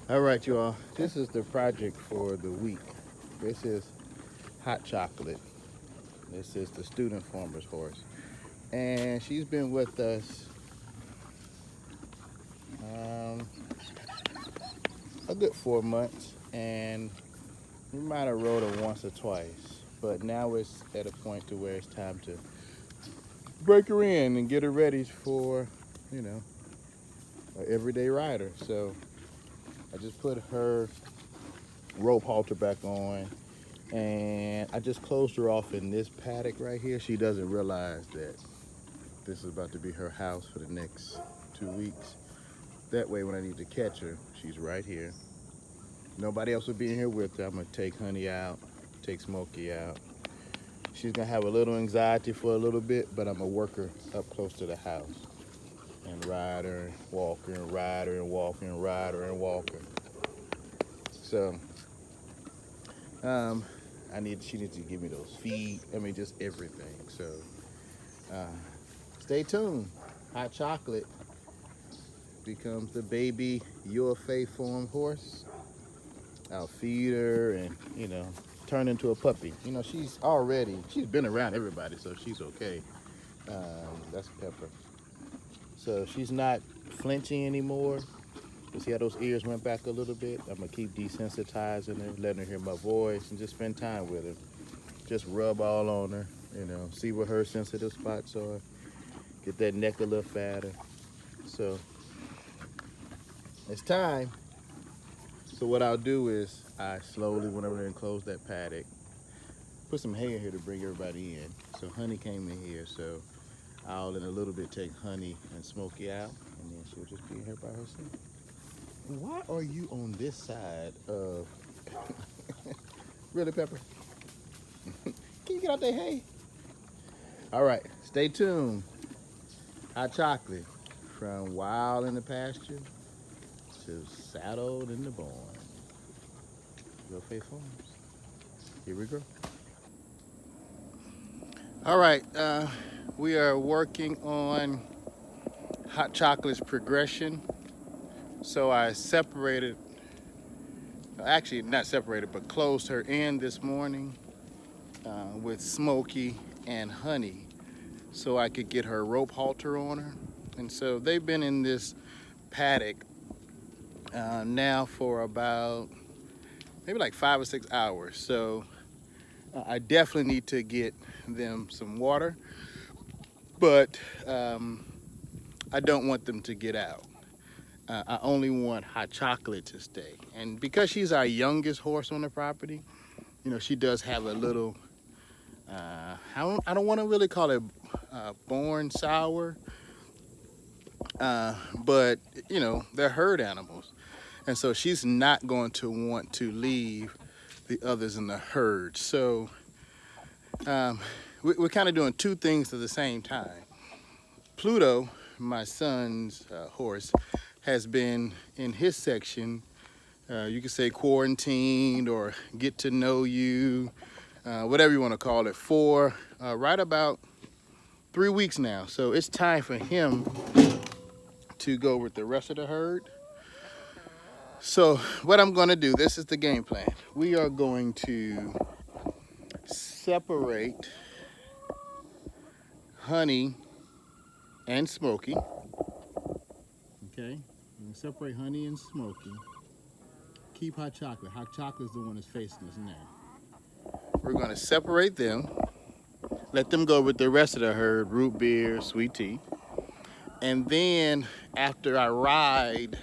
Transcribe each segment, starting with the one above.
All right, you all. This is the project for the week. This is hot chocolate. This is the student farmer's horse. And she's been with us um, a good 4 months. And we might have rode her once or twice. But now it's at a point to where it's time to break her in and get her ready for, you know, an everyday rider. So I just put her rope halter back on, and I just closed her off in this paddock right here. She doesn't realize that this is about to be her house for the next 2 weeks. That way, when I need to catch her, she's right here. Nobody else will be in here with her. I'm gonna take Honey out, take Smokey out. She's gonna have a little anxiety for a little bit, but I'm gonna work her up close to the house and ride her, and walk her, and ride her, and walk her, and ride her, and walk her. So, um, she needs to give me those feet. I mean, just everything. So, uh, stay tuned. Hot chocolate becomes the baby UFA form horse. I'll feed her and, turn into a puppy. She's been around everybody, so she's okay. That's Pepper. So she's not flinching anymore. You see how those ears went back a little bit? I'm gonna keep desensitizing her, letting her hear my voice, and just spend time with her. Just rub all on her, see where her sensitive spots are. Get that neck a little fatter. So it's time. So what I'll do is I slowly went over there and closed that paddock. Put some hay in here to bring everybody in. So Honey came in here, so I'll in a little bit take Honey and Smokey out, and then she'll just be in here by herself. Why are you on this side of really, Pepper? Can you get out that hay? All right, stay tuned. Hot chocolate from wild in the pasture to saddled in the barn. Real Faith Farms. Here we go. All right, we are working on hot chocolate's progression. So I separated, actually not separated, but closed her in this morning with Smokey and Honey so I could get her rope halter on her. And so they've been in this paddock now for about maybe like 5 or 6 hours. So I definitely need to get them some water, but I don't want them to get out. I only want hot chocolate to stay. And because she's our youngest horse on the property, she does have a little, I don't want to really call it born sour, but, they're herd animals. And so she's not going to want to leave the others in the herd. So we're kind of doing two things at the same time. Pluto, my son's horse, has been in his section, you could say quarantined or get to know you, whatever you want to call it, for right about 3 weeks now. So it's time for him to go with the rest of the herd. So what I'm going to do, this is the game plan. We are going to separate Honey and Smokey. Okay, separate Honey and Smokey. Keep Hot Chocolate. Hot Chocolate is the one that's facing us now. We're going to separate them, let them go with the rest of the herd, root beer, sweet tea. And then after I ride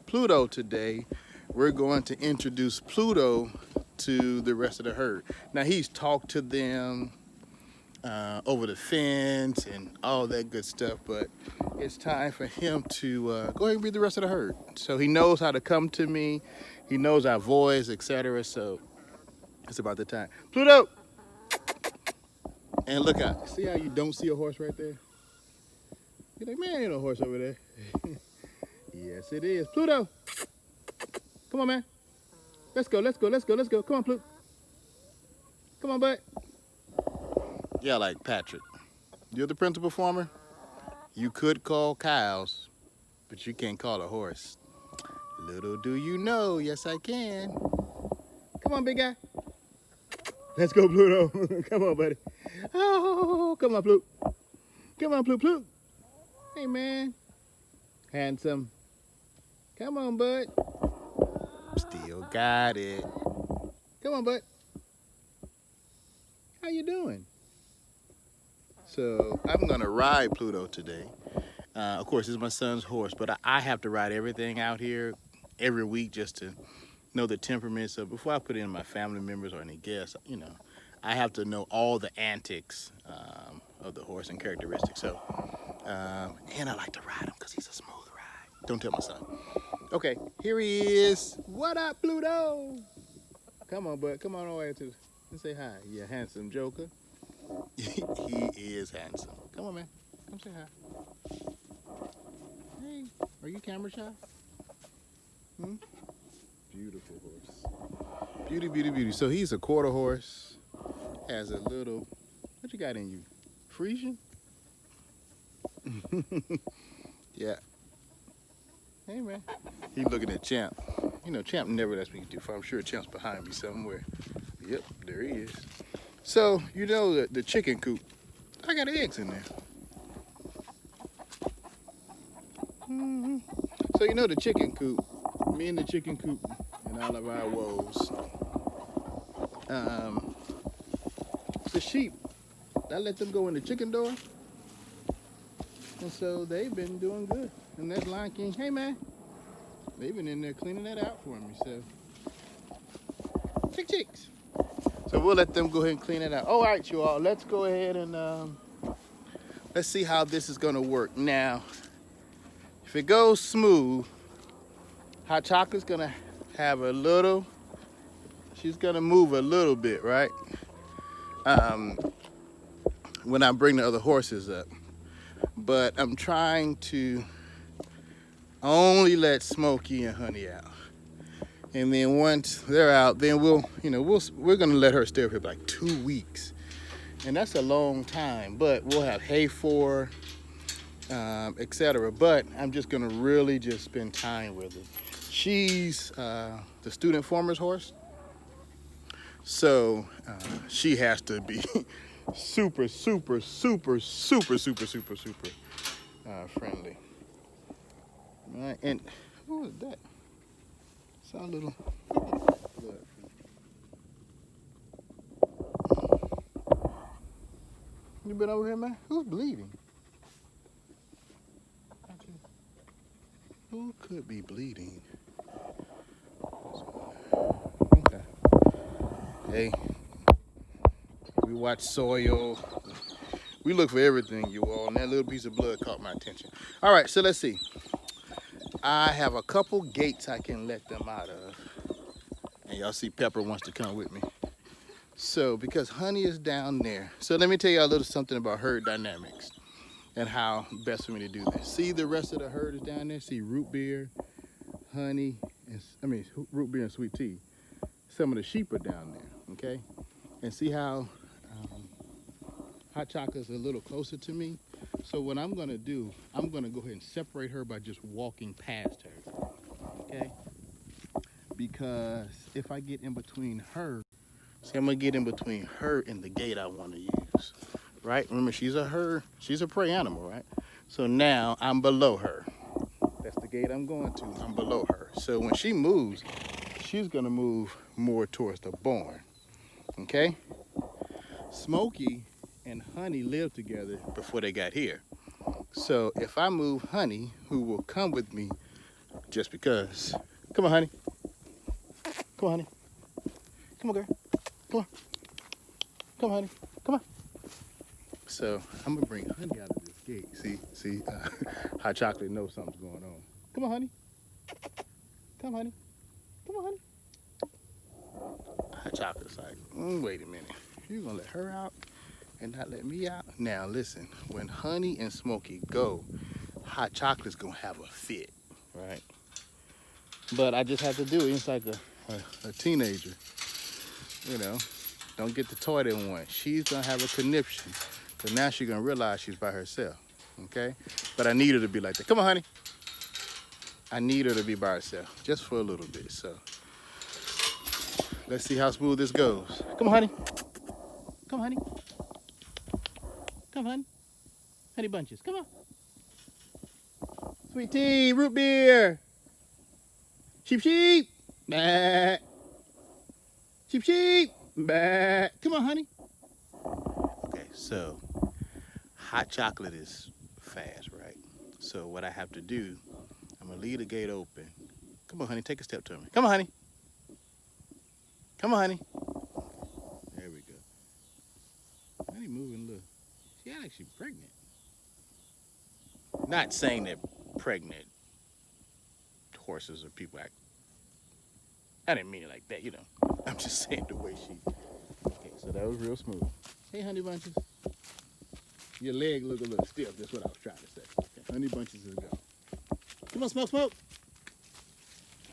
Pluto today, we're going to introduce Pluto to the rest of the herd. Now he's talked to them over the fence and all that good stuff, but it's time for him to go ahead and be the rest of the herd. So he knows how to come to me, he knows our voice, etc. So it's about the time. Pluto! And look out, see how you don't see a horse right there? You're like, man, ain't no horse over there. Yes, it is. Pluto! Come on, man. Let's go, let's go, let's go, let's go. Come on, Pluto. Come on, bud. Yeah, like Patrick. You're the principal farmer? You could call cows, but you can't call a horse Little do you know, yes I can. Come on, big guy. Let's go, Pluto. Come on, buddy. Oh, come on, Pluto. Come on, Pluto. Hey, man. Handsome. Come on, bud. Still got it. Come on, bud. How you doing? So I'm gonna ride Pluto today. Of course, it's my son's horse, but I have to ride everything out here every week just to know the temperament. So before I put in my family members or any guests, you know, I have to know all the antics of the horse and characteristics. So, and I like to ride him because he's a smooth ride. Don't tell my son. Okay, here he is. What up, Pluto? Come on, bud. Come on over to and say hi. You handsome joker. He is handsome. Come on, man. Come say hi. Hey, are you camera shy? Beautiful horse. Beauty, beauty, beauty. So he's a quarter horse. Has a little, what you got in you? Frisian? Yeah. Hey, man. He looking at Champ. You know, Champ never lets me get too far. I'm sure Champ's behind me somewhere. Yep, there he is. So, you know the chicken coop. I got eggs in there. So, you know the chicken coop. Me and the chicken coop and all of our woes. The sheep, I let them go in the chicken door. And so they've been doing good. And that's Lion King. Hey, man. They've been in there cleaning that out for me. So, chicks. So we'll let them go ahead and clean it out. All right, you all. Let's go ahead and let's see how this is going to work. Now, if it goes smooth, Hot Chocolate's going to have a little, she's going to move a little bit, right? When I bring the other horses up. But I'm trying to only let Smokey and Honey out. And then once they're out, then we're gonna let her stay up here for like 2 weeks. And that's a long time, but we'll have hay for her, etc. But I'm just gonna really just spend time with her. She's the student farmer's horse. So she has to be super friendly. All right, and what was that? Saw a little blood. You been over here, man? Who's bleeding? Who could be bleeding? Okay. Hey, we watch soil. We look for everything, you all, and that little piece of blood caught my attention. All right, so let's see. I have a couple gates I can let them out of. And y'all see Pepper wants to come with me. So, because Honey is down there. So let me tell you a little something about herd dynamics and how best for me to do this. See the rest of the herd is down there? See Root Beer, Honey, Root Beer and Sweet Tea. Some of the sheep are down there, okay? And see how Hot Chocolate's a little closer to me? So what I'm gonna do, I'm gonna go ahead and separate her by just walking past her, okay? Because if I get in between her, see, I'm gonna get in between her and the gate I wanna use, right? Remember, she's a prey animal, right? So now I'm below her. That's the gate I'm going to, I'm below her. So when she moves, she's gonna move more towards the barn, okay? Smokey and Honey lived together before they got here. So if I move Honey, who will come with me just because. Come on, Honey. Come on, Honey. Come on, girl. Come on. Come on, Honey. Come on. So I'm gonna bring Honey out of this gate. See, Hot Chocolate knows something's going on. Come on, Honey. Come, Honey. Come on, Honey. Hot Chocolate's like, wait a minute. You're gonna let her out and not let me out? Now listen, when Honey and Smokey go, Hot Chocolate's gonna have a fit, right? But I just have to do it. It's like a teenager, you know. Don't get the toy they want. She's gonna have a conniption, because now she's gonna realize she's by herself, okay? But I need her to be like that. Come on, Honey. I need her to be by herself, just for a little bit. So let's see how smooth this goes. Come on, honey. Come on, honey. Come on, honey. Honey bunches, come on. Sweet tea, root beer. Sheep, sheep. Bah. Sheep, sheep. Bah. Come on, honey. Okay, so hot chocolate is fast, right? So what I have to do, I'm gonna leave the gate open. Come on, honey, take a step to me. Come on, honey. Come on, honey. There we go. Honey moving, look. She actually pregnant. Not saying that pregnant horses or people act. I didn't mean it like that, you know. I'm just saying the way she. Okay, so that was real smooth. Hey, honey bunches. Your leg look a little stiff. That's what I was trying to say. Okay, honey bunches is go. Come on, smoke, smoke.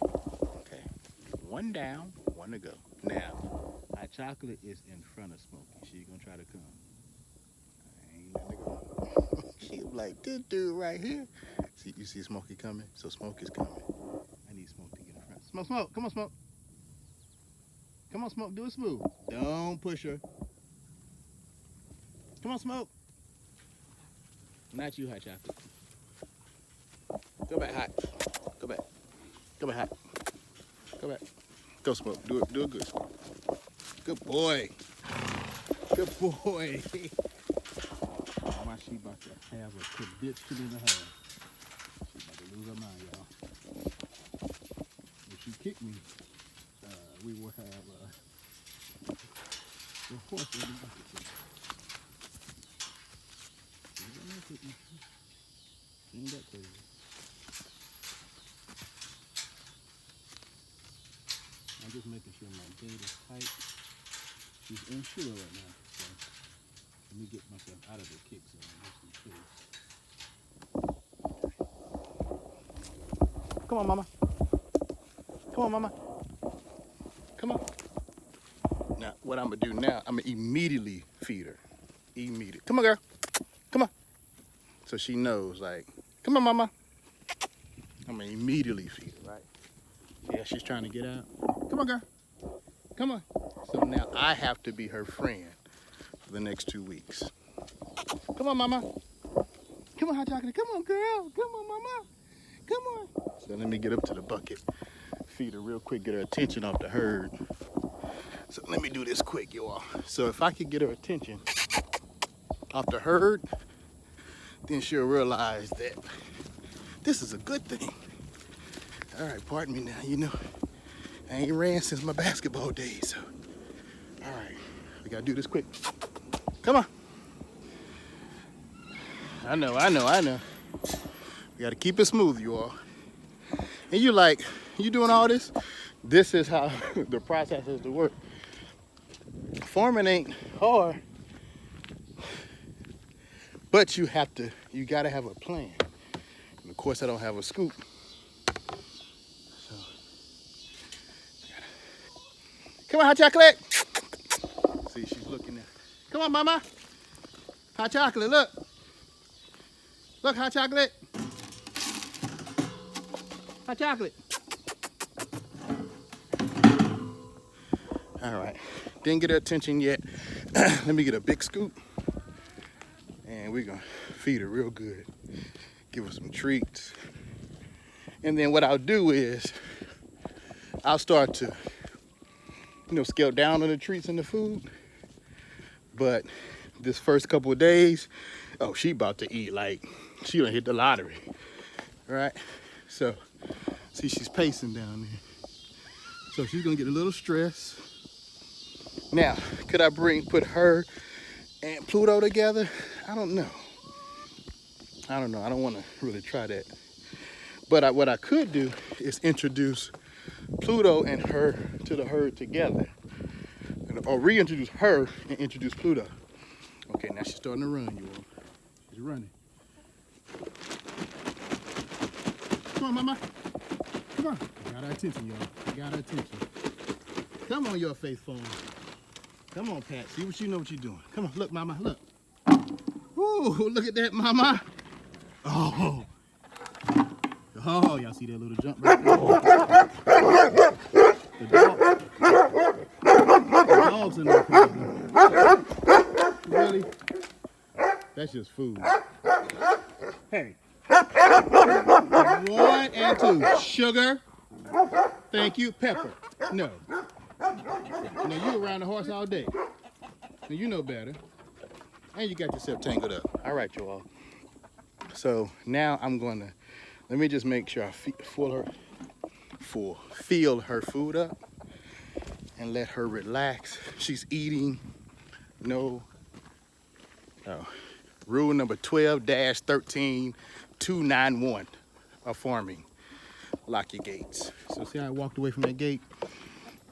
Okay, one down, one to go. Now, hot chocolate is in front of Smokey. She's gonna try to come. Ain't nothing to go. She like, this dude right here. See, you see Smokey coming? So Smokey's coming. I need Smoke to get in front. Smoke, Smoke, come on, Smoke. Come on, Smoke, do it smooth. Don't push her. Come on, Smoke. Not you, hot chocolate. Go back, hot. Go back. Go back, hot. Go back. Go, Smoke. Do it good, Smoke. Good boy. Good boy. Why she about to have a prediction in the hand? She about to lose her mind, y'all. If she kick me, we will have the horse will be interesting. She ain't that crazy. I'm just making sure my gate is tight. She's unsure right now, so let me get myself out of the kick zone. Come on, mama. Come on, mama. Come on. Now, what I'm gonna do now, I'm gonna immediately feed her. Immediately. Come on, girl. Come on. So she knows, like, come on, mama. I'm gonna immediately feed her, right? Yeah, she's trying to get out. Come on, girl. Come on. So now I have to be her friend for the next 2 weeks. Come on, mama. Come on, hot chocolate. Come on, girl. Come on, mama. Come on. So let me get up to the bucket, feed her real quick, get her attention off the herd. So let me do this quick, y'all. So if I could get her attention off the herd, then she'll realize that this is a good thing. All right, pardon me now, you know, I ain't ran since my basketball days, so. All right, we gotta do this quick. Come on. I know. We gotta keep it smooth, you all. And you like, you doing all this? This is how the process has to work. Farming ain't hard, but you gotta have a plan. And of course, I don't have a scoop. So, come on, hot chocolate. See, she's looking at. Come on, mama. Hot chocolate, look. Look, hot chocolate. Hot chocolate. All right, didn't get her attention yet. Let me get a big scoop. And we're gonna feed her real good. Give her some treats. And then what I'll do is, I'll start to, scale down on the treats and the food. But this first couple of days, oh, she about to eat like she done hit the lottery, right? So, see, she's pacing down there. So she's gonna get a little stressed. Now, could I put her and Pluto together? I don't know. I don't want to really try that. But what I could do is introduce Pluto and her to the herd together. Or reintroduce her and introduce Pluto. Okay, now she's starting to run, you all. She's running. Come on, mama. Come on. Got our attention, y'all. Got our attention. Come on, your face phone. Come on, Pat. See what you know what you're doing. Come on, look, mama, look. Woo, look at that, mama. Oh. Oh, y'all see that little jump right there? The dogs are no problem. Really? That's just food. Hey. 1 and 2. Sugar. Thank you. Pepper. No. Now you around the horse all day. Now you know better. And you got yourself tangled up. All right, you all. So now I'm gonna, let me just make sure I fill her food up and let her relax. She's eating. No. Oh. Rule number 12-13-291 of farming. Lock your gates. So see how I walked away from that gate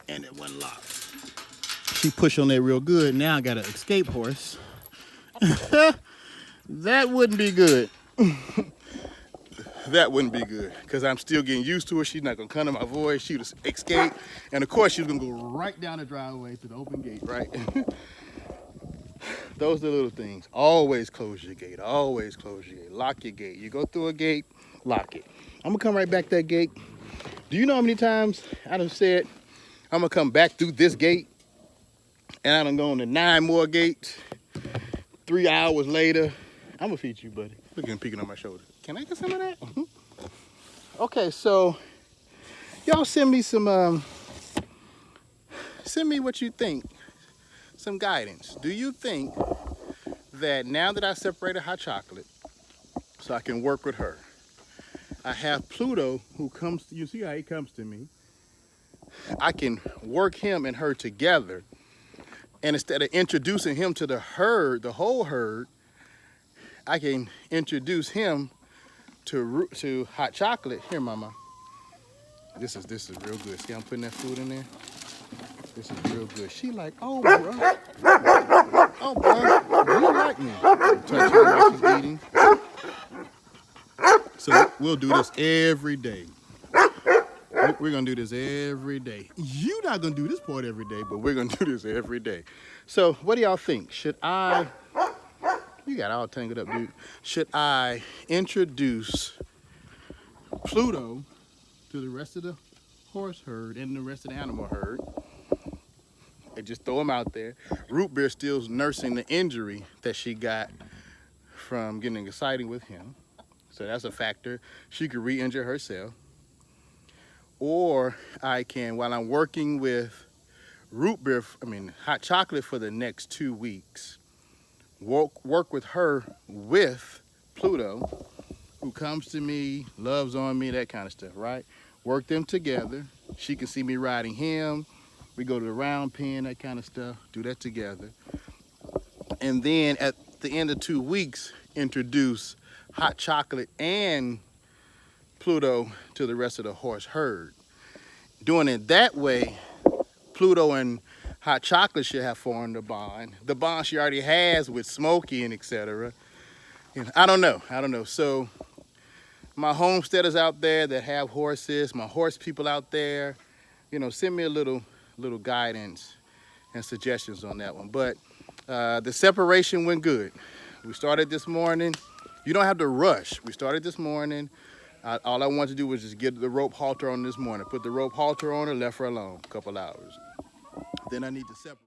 and it wasn't locked. She pushed on that real good. Now I got an escape horse. That wouldn't be good. That wouldn't be good because I'm still getting used to her. She's not gonna come to my voice. She would escape. And of course she was gonna go right down the driveway to the open gate, right? Those are the little things. Always close your gate. Always close your gate. Lock your gate. You go through a gate, lock it. I'm gonna come right back that gate. Do you know how many times I done said I'm gonna come back through this gate and I done gone to 9 more gates? 3 hours later, I'm gonna feed you, buddy. Look at him peeking on my shoulder. Can I get some of that? Okay, so y'all send me some, send me what you think. Some guidance. Do you think that now that I separated Hot Chocolate so I can work with her, I have Pluto who comes, you see how he comes to me. I can work him and her together. And instead of introducing him to the herd, the whole herd, I can introduce him to Hot Chocolate. Here, Mama. This is real good. See, I'm putting that food in there. This is real good. She like, oh, bro. Oh, bro, you like me. Touch her while she's eating. So we'll do this every day. We're going to do this every day. You're not going to do this part every day, but we're going to do this every day. So what do y'all think? Should I, you got all tangled up, dude. Should I introduce Pluto to the rest of the horse herd and the rest of the animal herd? And just throw him out there. Root Beer still's nursing the injury that she got from getting excited with him. So that's a factor. She could re-injure herself. Or I can, while I'm working with Hot Chocolate for the next 2 weeks, work with her with Pluto, who comes to me, loves on me, that kind of stuff, right? Work them together. She can see me riding him. We go to the round pen, that kind of stuff, do that together. And then at the end of 2 weeks, introduce Hot Chocolate and Pluto to the rest of the horse herd. Doing it that way, Pluto and Hot Chocolate should have formed a bond. The bond she already has with Smokey and etc. I don't know. So my homesteaders out there that have horses, my horse people out there, send me a little guidance and suggestions on that one. But the separation went good. We started this morning. You don't have to rush. We started this morning. All I wanted to do was just get the rope halter on this morning. Put the rope halter on her, left her alone a couple hours. Then I need to separate.